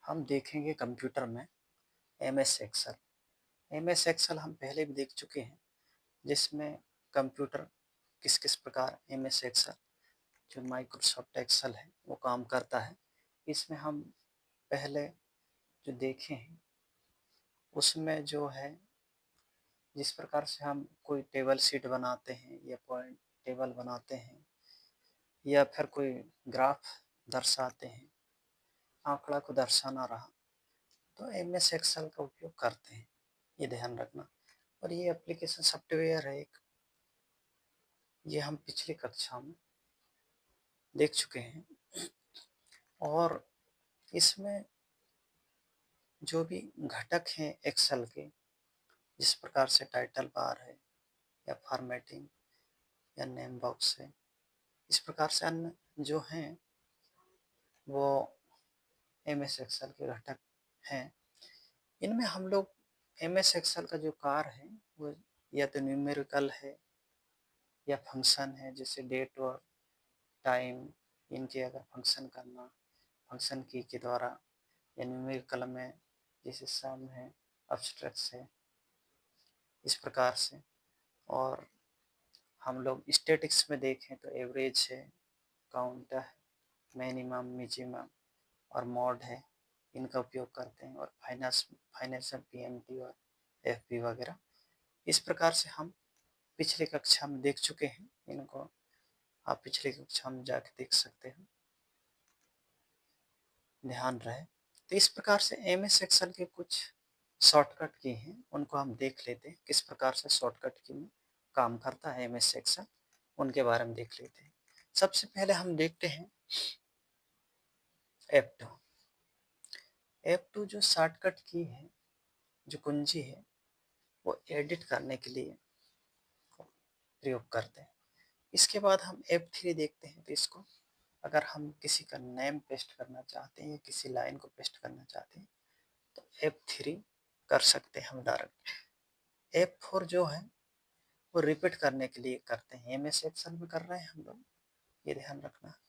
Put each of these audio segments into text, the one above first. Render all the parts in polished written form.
हम देखेंगे कंप्यूटर में एमएस एक्सेल। एमएस एक्सेल हम पहले भी देख चुके हैं, जिसमें कंप्यूटर किस-किस प्रकार एमएस एक्सेल जो माइक्रोसॉफ्ट एक्सेल है, वो काम करता है। इसमें हम पहले जो देखे हैं, उसमें जो है जिस प्रकार से हम कोई टेबल शीट बनाते हैं या पॉइंट टेबल बनाते हैं या फिर कोई ग्राफ दर्शाते हैं, आंकड़ा को दर्शाना रहा, तो एमएस एक्सेल का उपयोग करते हैं, ये ध्यान रखना। और ये एप्लीकेशन सॉफ्टवेयर है एक, ये हम पिछली कक्षा में देख चुके हैं। और इसमें जो भी घटक हैं एक्सेल के, जिस प्रकार से टाइटल बार है या फॉर्मेटिंग या नेम बॉक्स है, इस प्रकार से अन्य जो हैं वो एमएस एक्सेल के घटक हैं। इनमें हम लोग एमएस एक्सेल का जो कार्य है वो या तो न्यूमेरिकल है या फंक्शन है, जैसे डेट और टाइम, इनके अगर फंक्शन करना फंक्शन की के द्वारा, या न्यूमेरिकल में जैसे सम है, अब्स्ट्रैक्ट्स है, इस प्रकार से। और हम लोग स्टैटिक्स में देखें तो एवरेज है, काउंट है, मिनिमम मैक्सिमम और मोड है, इनका उपयोग करते हैं। और फाइनेंशियल पीएमटी और एफपी वगैरह, इस प्रकार से हम पिछली कक्षा में देख चुके हैं। इनको आप पिछली कक्षा में जाके देख सकते हो, ध्यान रहे। तो इस प्रकार से एमएस एक्सेल के कुछ शॉर्टकट की हैं, उनको हम देख लेते हैं किस प्रकार से शॉर्टकट की में काम करता है एमएस एक्सेल, उनके बारे में देख लेते हैं। सबसे पहले हम देखते हैं F2। F2 जो शॉर्टकट की है, जो कुंजी है, वो एडिट करने के लिए प्रयोग करते हैं। इसके बाद हम F3 देखते हैं। तो इसको अगर हम किसी का नेम पेस्ट करना चाहते हैं या किसी लाइन को पेस्ट करना चाहते हैं तो F3 कर सकते हैं हम डायरेक्ट। F4 जो है वो रिपीट करने के लिए करते हैं, एमएस एक्सेल में कर रहे हैं हम लोग, ये ध्यान रखना।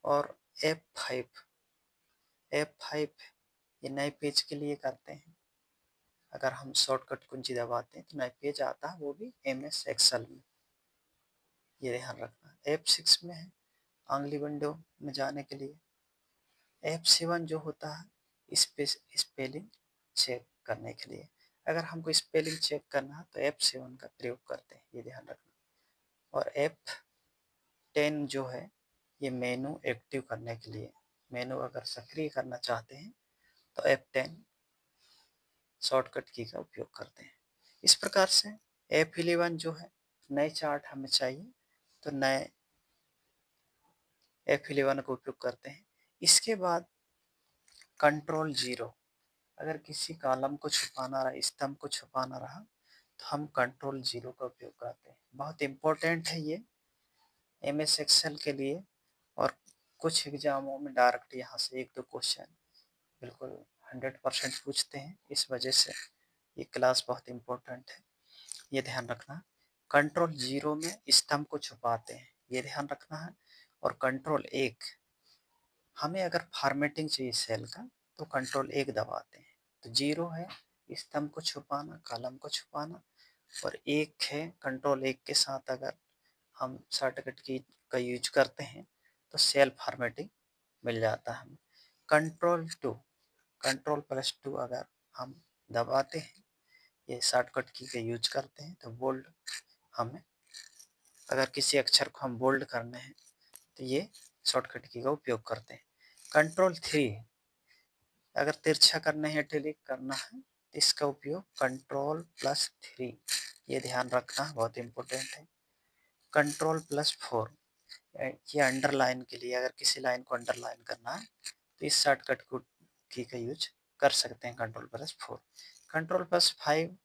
और F5 ये नए पेज के लिए करते हैं। अगर हम शॉर्टकट कुंजी दबाते हैं तो नए पेज आता है, वो भी एमएस एक्सेल में, ये ध्यान रखना। F6 में है अगली विंडो में जाने के लिए। F7 जो होता है स्पेलिंग चेक करने के लिए। अगर हमको स्पेलिंग चेक करना है तो F7 का प्रयोग करते हैं, ये ध्यान रखना। और F10 जो है ये मेनू एक्टिव करने के लिए, मेनू अगर सक्रिय करना चाहते हैं तो F10 शॉर्टकट की का उपयोग करते हैं। इस प्रकार से F11 जो है नए चार्ट हमें चाहिए तो नए F11 का उपयोग करते हैं। इसके बाद कंट्रोल 0, अगर किसी कॉलम को छुपाना रहा, स्तंभ को छुपाना रहा, तो हम कंट्रोल 0 का उपयोग करते हैं। बहुत इम्पोर्टेंट है ये एमएस एक्सेल के लिए। और कुछ एग्जामों में डायरेक्ट यहाँ से 1-2 क्वेश्चन बिल्कुल 100% पूछते हैं, इस वजह से ये क्लास बहुत इम्पोर्टेंट है, ये ध्यान रखना। कंट्रोल 0 में स्तंभ को छुपाते हैं, ये ध्यान रखना है। और कंट्रोल 1, हमें अगर फॉर्मेटिंग चाहिए सेल का तो कंट्रोल 1 दबाते हैं। तो 0 है स्तंभ को छुपाना, कॉलम को छुपाना, और 1 है कंट्रोल 1 के साथ अगर हम शॉर्टकट की का यूज करते हैं तो सेल फॉर्मेटिंग मिल जाता है हमें। कंट्रोल 2, कंट्रोल प्लस 2 अगर हम दबाते हैं, ये शॉर्टकट की का यूज करते हैं, तो बोल्ड, हमें अगर किसी अक्षर को हम बोल्ड करने हैं तो ये शॉर्टकट की का उपयोग करते हैं। कंट्रोल 3, अगर तिरछा करना है, डिलीट करना है, तो इसका उपयोग कंट्रोल प्लस 3, ये ध्यान रखना बहुत इम्पोर्टेंट है। कंट्रोल प्लस 4, ये अंडरलाइन के लिए, अगर किसी लाइन को अंडरलाइन करना है तो इस शॉर्टकट को की का यूज कर सकते हैं, कंट्रोल प्लस 4। कंट्रोल प्लस 5,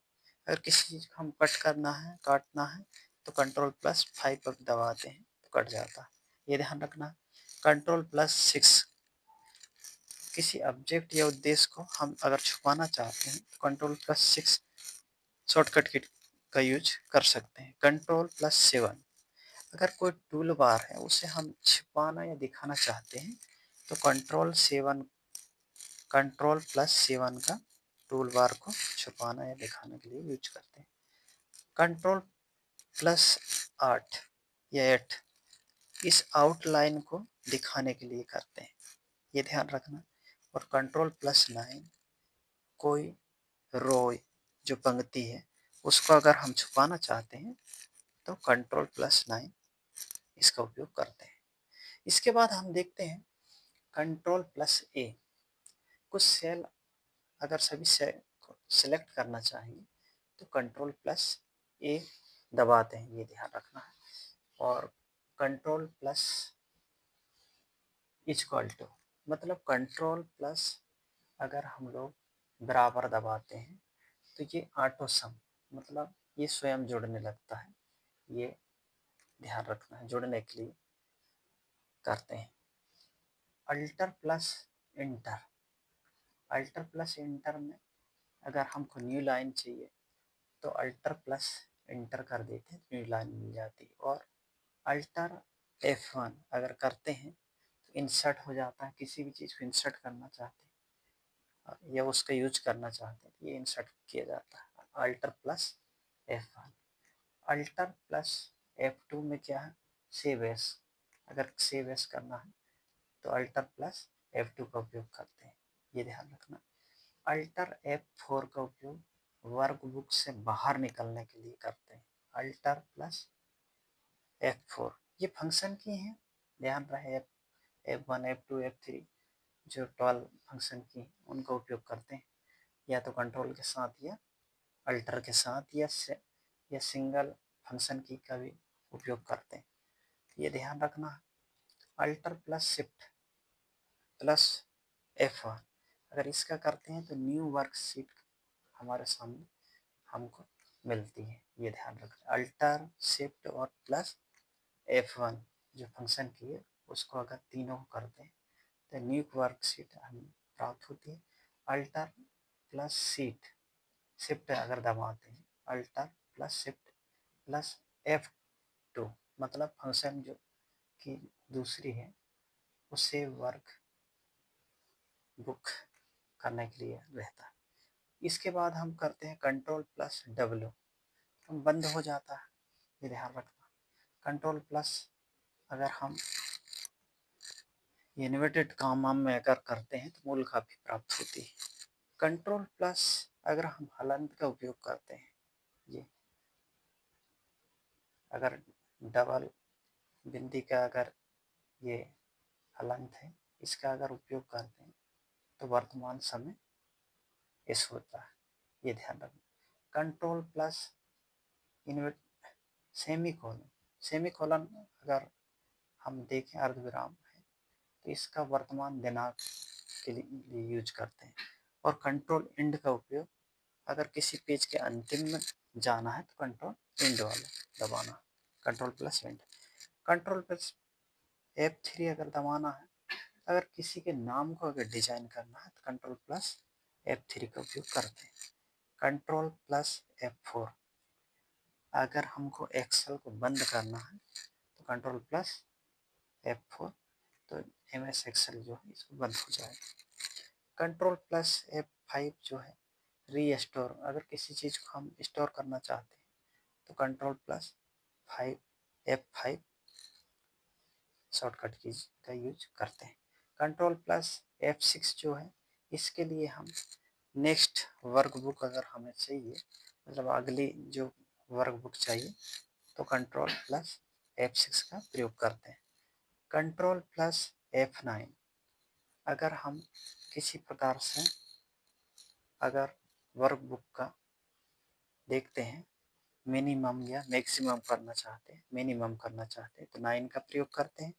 अगर किसी चीज़ को हम कट करना है, काटना है, तो कंट्रोल प्लस 5 पर दबाते हैं तो कट जाता है, ये ध्यान रखना। कंट्रोल प्लस 6, किसी ऑब्जेक्ट या उद्देश्य को हम अगर छुपाना चाहते हैं तो कंट्रोल प्लस 6 शॉर्टकट की का यूज कर सकते हैं। कंट्रोल प्लस 7, अगर कोई टूल बार है उसे हम छिपाना या दिखाना चाहते हैं तो कंट्रोल 7 कंट्रोल प्लस C1 का टूल बार को छुपाना या दिखाने के लिए यूज करते हैं। कंट्रोल प्लस 8 या 8 इस आउटलाइन को दिखाने के लिए करते हैं, ये ध्यान रखना। और कंट्रोल प्लस 9 कोई रो जो पंक्ति है उसको अगर हम छुपाना चाहते हैं तो कंट्रोल प्लस 9 इसका उपयोग करते हैं। इसके बाद हम देखते हैं कंट्रोल प्लस ए। कुछ सेल अगर सभी सेल को सिलेक्ट करना चाहिए तो कंट्रोल प्लस ए दबाते हैं, ये ध्यान रखना है। और कंट्रोल प्लस इक्वल टू मतलब कंट्रोल प्लस अगर हम लोग बराबर दबाते हैं तो ये ऑटो सम मतलब ये स्वयं जुड़ने लगता है, ये ध्यान रखना है, जुड़ने के लिए करते हैं। Alter plus inter, alter plus inter में अगर हमको न्यू लाइन चाहिए तो अल्टर प्लस इंटर कर देते हैं, न्यू लाइन मिल जाती है। और अल्टर F1 अगर करते हैं तो इंसर्ट हो जाता है, किसी भी चीज़ को इंसर्ट करना चाहते हैं या उसका यूज करना चाहते हैं तो ये इंसर्ट किया जाता है। Alter plus F1। Alter plus F2 में क्या है, सेव एस, अगर सेव एस करना है तो अल्टर प्लस F2 का उपयोग करते हैं, ये ध्यान रखना। अल्टर F4 का उपयोग वर्कबुक से बाहर निकलने के लिए करते हैं। अल्टर प्लस F4 ये फंक्शन की हैं, ध्यान रहे। F1 F2 F3 जो 12 फंक्शन की उनका उपयोग करते हैं, या तो कंट्रोल के साथ या अल्टर के साथ या सिंगल फंक्शन की का भी उपयोग करते हैं, ये ध्यान रखना। Alter plus shift plus F1 अगर इसका करते हैं तो न्यू वर्कशीट हमारे सामने हमको मिलती है, ये ध्यान रखना। अल्टर शिफ्ट और प्लस F1 जो फंक्शन की है उसको अगर तीनों को करते हैं तो न्यू वर्कशीट हमें प्राप्त होती है। अल्टर प्लस सीट शिफ्ट अगर दबाते हैं, alter plus shift plus F2 मतलब फंक्शन जो की दूसरी है उसे वर्क बुक करने के लिए रहता है। इसके बाद हम करते हैं कंट्रोल प्लस W, बंद हो जाता है, ये ध्यान रखना। कंट्रोल प्लस अगर हम इन्वर्टेड कॉमा में अगर करते हैं तो मूल काफी प्राप्त होती है। कंट्रोल प्लस अगर हम हलंत का उपयोग करते हैं, ये अगर डबल बिंदी का अगर ये हलंत है इसका अगर उपयोग करते हैं तो वर्तमान समय इस होता है, ये ध्यान रखना। Control plus invert semi colon, semi colon अगर हम देखें अर्धविराम है तो इसका वर्तमान दिनांक के लिए यूज करते हैं। और कंट्रोल एंड का उपयोग अगर किसी पेज के अंतिम में जाना है तो कंट्रोल एंड वाला दबाना, control plus and. Control plus F3 अगर दबाना है, अगर किसी के नाम को अगर डिजाइन करना है तो कंट्रोल प्लस F3 का उपयोग करते हैं। कंट्रोल प्लस F4 अगर हमको एक्सेल को बंद करना है तो कंट्रोल प्लस F4 तो MS एक्सेल जो है इसको बंद हो जाएगा। कंट्रोल प्लस F5 जो है रीस्टोर, अगर किसी चीज़ को हम स्टोर करना चाहते हैं तो कंट्रोल प्लस 5 F5 शॉर्टकट की का यूज करते हैं। कंट्रोल प्लस F6 जो है इसके लिए हम नेक्स्ट वर्कबुक अगर हमें चाहिए मतलब अगली जो वर्कबुक चाहिए तो कंट्रोल प्लस F6 का प्रयोग करते हैं। कंट्रोल प्लस F9 अगर हम किसी प्रकार से अगर वर्कबुक का देखते हैं मिनिमम या मैक्सिमम करना चाहते हैं, मिनिमम करना चाहते हैं तो 9 का प्रयोग करते हैं।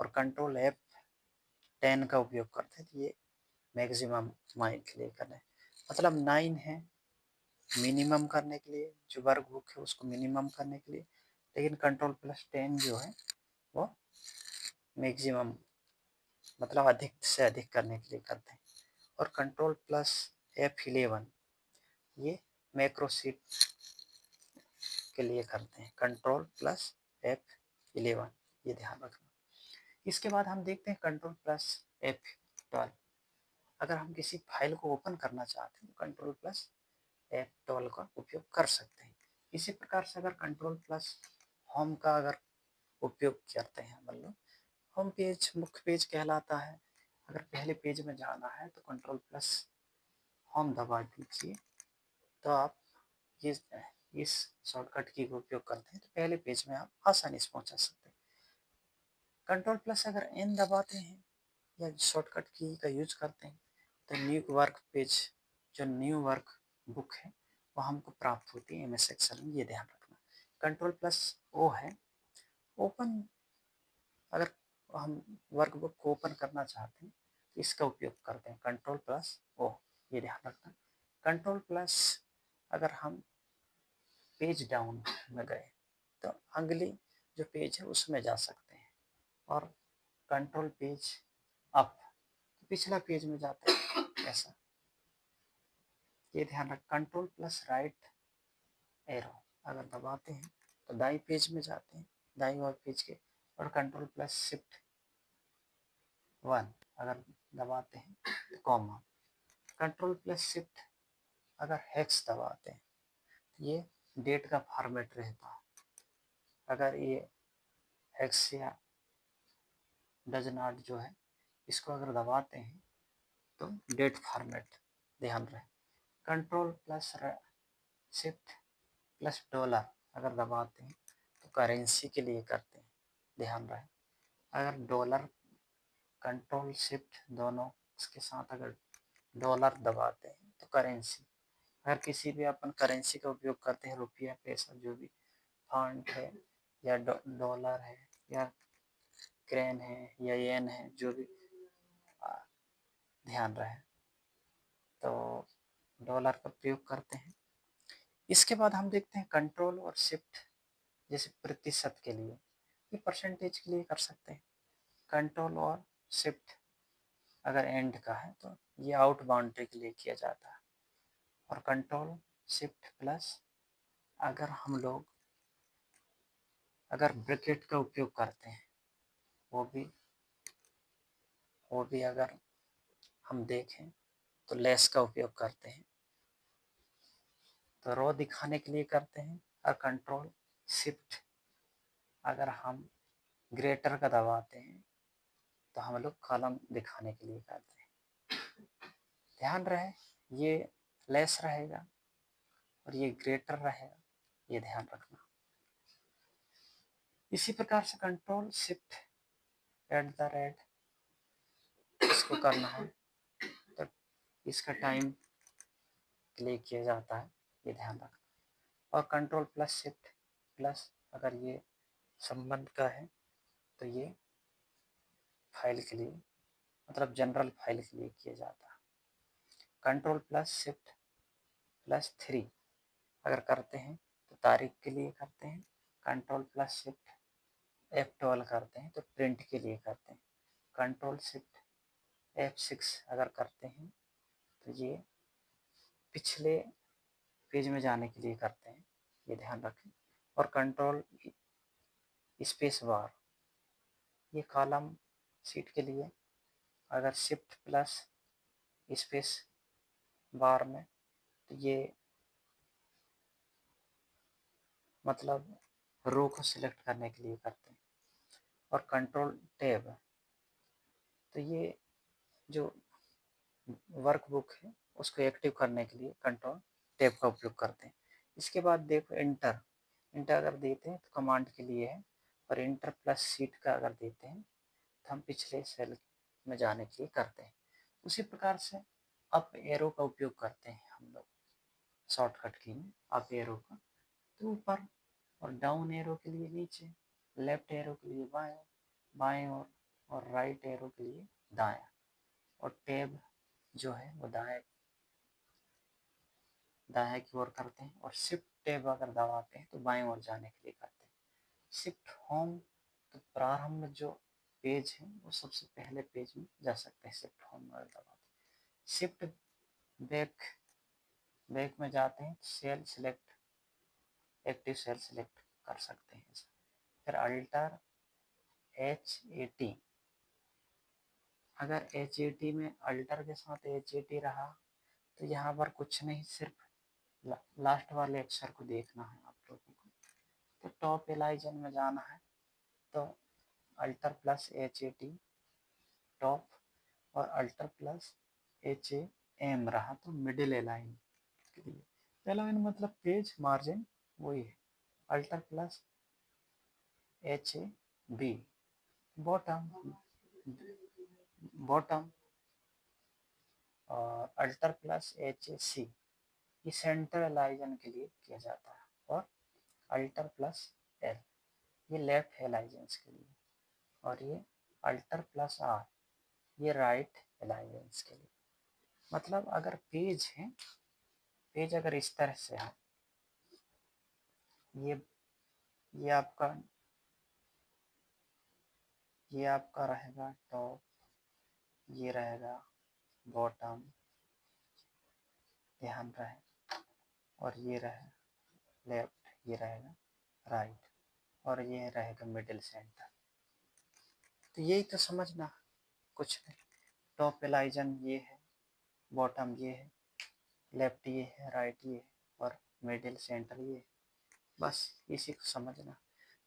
और कंट्रोल F10 का उपयोग करते हैं तो ये मैक्सिमम माइंड के लिए करना है, मतलब 9 है मिनिमम करने के लिए, जो वर्कबुक है उसको मिनिमम करने के लिए, लेकिन कंट्रोल प्लस 10 जो है वो मैक्सिमम मतलब अधिक से अधिक करने के लिए करते हैं। और कंट्रोल प्लस F11 ये मैक्रो शीट के लिए करते हैं, कंट्रोल प्लस F11 ये ध्यान रखना। इसके बाद हम देखते हैं कंट्रोल प्लस F12 अगर हम किसी फाइल को ओपन करना चाहते हैं तो कंट्रोल प्लस F12 का उपयोग कर सकते हैं। इसी प्रकार से अगर कंट्रोल प्लस होम का अगर उपयोग करते हैं, मतलब होम पेज मुख्य पेज कहलाता है। अगर पहले पेज में जाना है तो कंट्रोल प्लस होम दबा दीजिए, तो आप इस शॉर्टकट की उपयोग करते हैं तो पहले पेज में आप आसानी से पहुंचा सकते हैं। कंट्रोल प्लस अगर एन दबाते हैं या शॉर्टकट की का यूज करते हैं तो न्यू वर्क पेज, जो न्यू वर्क बुक है वो हमको प्राप्त होती है MS एक्सेल में, ये ध्यान रखना। कंट्रोल प्लस ओ है ओपन, अगर हम वर्क बुक को ओपन करना चाहते हैं तो इसका उपयोग करते हैं कंट्रोल प्लस ओ, ये ध्यान रखना। कंट्रोल प्लस अगर हम पेज डाउन में गए तो अगली जो पेज है उसमें जा सकते हैं, और कंट्रोल पेज अप तो पिछला पेज में जाते हैं, ऐसा ये ध्यान रख। कंट्रोल प्लस राइट एरो अगर दबाते हैं तो दाई पेज में जाते हैं, दाई और पेज के, और कंट्रोल प्लस शिफ्ट 1 अगर दबाते हैं तो कॉमा। कंट्रोल प्लस शिफ्ट अगर हेक्स दबाते हैं तो ये डेट का फॉर्मेट रहता है। अगर ये हेक्स या डज नॉट जो है इसको अगर दबाते हैं तो डेट फॉर्मेट ध्यान रहे। Control plus shift plus dollar अगर दबाते हैं तो करेंसी के लिए करते हैं, ध्यान रहे। अगर डॉलर कंट्रोल शिफ्ट दोनों इसके साथ अगर डॉलर दबाते हैं तो करेंसी, अगर किसी भी अपन करेंसी का उपयोग करते हैं, रुपया पैसा जो भी फंड है या डॉलर है या क्रेन है या येन है, जो भी ध्यान रहे, तो डॉलर का प्रयोग करते हैं। इसके बाद हम देखते हैं कंट्रोल और शिफ्ट, जैसे प्रतिशत के लिए, ये परसेंटेज के लिए कर सकते हैं। कंट्रोल और शिफ्ट अगर एंड का है तो ये आउट बाउंड्री के लिए किया जाता है। और कंट्रोल शिफ्ट प्लस अगर हम लोग अगर ब्रैकेट का उपयोग करते हैं, वो भी अगर हम देखें तो लेस का उपयोग करते हैं, तो रो दिखाने के लिए करते हैं। और कंट्रोल शिफ्ट अगर हम ग्रेटर का दबाते हैं तो हम लोग कॉलम दिखाने के लिए करते हैं। ध्यान रहे ये लेस रहेगा और ये ग्रेटर रहेगा, ये ध्यान रखना। इसी प्रकार से कंट्रोल शिफ्ट @ इसको करना है तो इसका टाइम क्लिक किया जाता है, ये ध्यान रखना। और कंट्रोल प्लस शिफ्ट प्लस अगर ये संबंध का है तो ये फाइल के लिए, मतलब जनरल फाइल के लिए किया जाता है। कंट्रोल प्लस शिफ्ट प्लस 3 अगर करते हैं तो तारीख के लिए करते हैं। कंट्रोल प्लस शिफ्ट F12 करते हैं तो प्रिंट के लिए करते हैं। कंट्रोल शिफ्ट F6 अगर करते हैं तो ये पिछले पेज में जाने के लिए करते हैं, ये ध्यान रखें। और कंट्रोल स्पेस बार ये कॉलम सीट के लिए, अगर शिफ्ट प्लस स्पेस बार में तो ये मतलब रो को सिलेक्ट करने के लिए करते हैं। और कंट्रोल टैब तो ये जो वर्कबुक है उसको एक्टिव करने के लिए कंट्रोल टैब का उपयोग करते हैं। इसके बाद देखो इंटर अगर देते हैं तो कमांड के लिए है, और इंटर प्लस सीट का अगर देते हैं तो हम पिछले सेल में जाने के लिए करते हैं। उसी प्रकार से अप एरो का उपयोग करते हैं हम लोग शॉर्टकट की में, अप एरो का तो ऊपर, और डाउन एरो के लिए नीचे, लेफ्ट एरो के लिए बाएं बाएं और राइट एरो के लिए दायां, और टैब जो है वो दाएं की ओर करते हैं। और शिफ्ट टैब अगर दबाते हैं तो बाएं ओर जाने के लिए करते हैं। शिफ्ट होम तो प्रारंभ में जो पेज है वो सबसे पहले पेज में जा सकते हैं, शिफ्ट होम अगर दबाते। शिफ्ट बैक में जाते हैं, cell select active cell select कर सकते हैं। फिर अल्टर HAT अगर HAT में अल्टर के साथ HAT रहा तो यहाँ पर कुछ नहीं, सिर्फ लास्ट वाले अक्षर को देखना है आप लोगों को। तो टॉप एलाइजन में जाना है तो अल्टर प्लस HAT टॉप, और अल्टर प्लस HAM रहा तो मिडिल एलाइन के लिए। एलाइन मतलब पेज मार्जिन वही है। Alter plus HAB bottom, bottom, और अल्टर प्लस HAC ये सेंटर एलाइजन के लिए किया जाता है, और अल्टर प्लस L ये लेफ्ट एलाइजेंस के लिए, और ये अल्टर प्लस R ये राइट एलाइजेंस के लिए। मतलब अगर पेज है, पेज अगर इस तरह से है, ये आपका रहेगा टॉप, ये रहेगा बॉटम, ध्यान रहे, और ये रहेगा लेफ्ट, ये रहेगा राइट, और ये रहेगा मिडिल सेंटर। तो यही तो समझना, कुछ नहीं। टॉप एलाइजन ये है, बॉटम ये है, लेफ्ट ये है, राइट ये है, और मिडिल सेंटर ये है। बस इसी को समझना।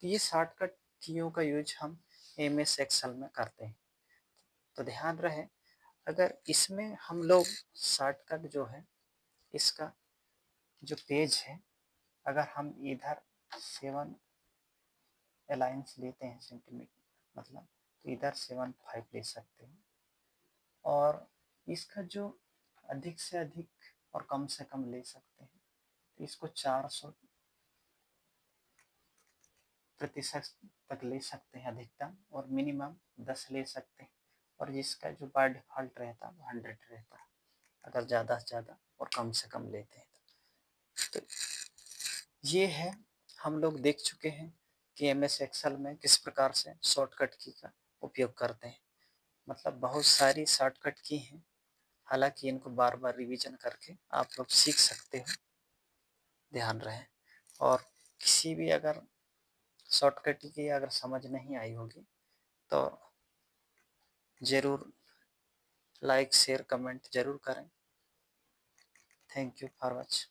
तो ये शॉर्टकट कीयों का यूज हम MS एक्सेल में करते हैं। तो ध्यान रहे, अगर इसमें हम लोग शॉर्टकट जो है, इसका जो पेज है, अगर हम इधर 7 अलाइंस लेते हैं सेंटीमीटर, मतलब तो इधर 7.5 ले सकते हैं, और इसका जो अधिक से अधिक और कम से कम ले सकते हैं, तो इसको 400 प्रतिशत तक ले सकते हैं अधिकतम, और मिनिमम 10 ले सकते हैं, और जिसका जो बाय डिफ़ॉल्ट रहता है वो 100 रहता है, अगर ज़्यादा से ज़्यादा और कम से कम लेते हैं तो ये है, हम लोग देख चुके हैं कि MS एक्सेल में किस प्रकार से शॉर्टकट की का उपयोग करते हैं। मतलब बहुत सारी शॉर्टकट की हैं, हालांकि इनको बार बार रिवीजन करके आप लोग सीख सकते हो, ध्यान रहे। और किसी भी अगर शॉर्टकट की अगर समझ नहीं आई होगी तो ज़रूर लाइक शेयर कमेंट ज़रूर करें। Thank you for watch.